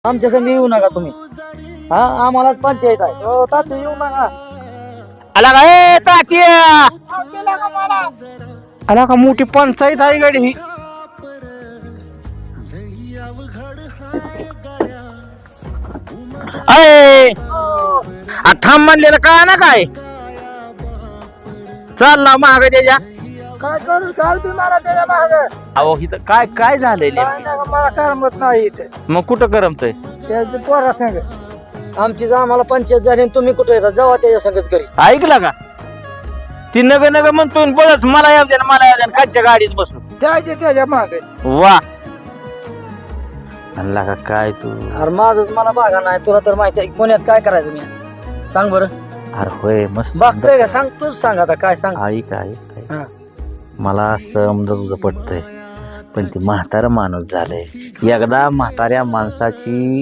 आमच्या संग येऊ नका तुम्ही. हा आम्हालाच पंचायत आहे. हो तात्या येऊ नका. आला का ए तात्या आला का मोठी पंचायत आहे गाडी ही. अय थांब म्हणलेलं काय ना काय चालला महाग त्याच्या. काय करू काय तुम्ही मला त्याच्या माग अहो इथं काय काय झालंय नेमकं? मला करमत नाही इथे मग कुठं करमतय? त्याच्या पोरा संग आमची आम्हाला पंचायत झाली आणि तुम्ही कुठे येतात जेव्हा त्याच्या संगत घरी. ऐकला का ती नग नग म्हणतोय बोलत मला या द्या मला या द्या कालच्या गाडीत बसून त्याच्या माग. वा आणला का काय तू? अरे माझच मला बघा नाही तुला तर माहिती आहे पुण्यात काय करायचं मी सांग बरं. अरे होय मस्त बघतोय का सांग तूच सांग आता काय सांग. ऐक ऐक हा. मला समजा तुझं पटतंय पण ती म्हातारा माणूस झालंय. एकदा म्हाताऱ्या माणसाची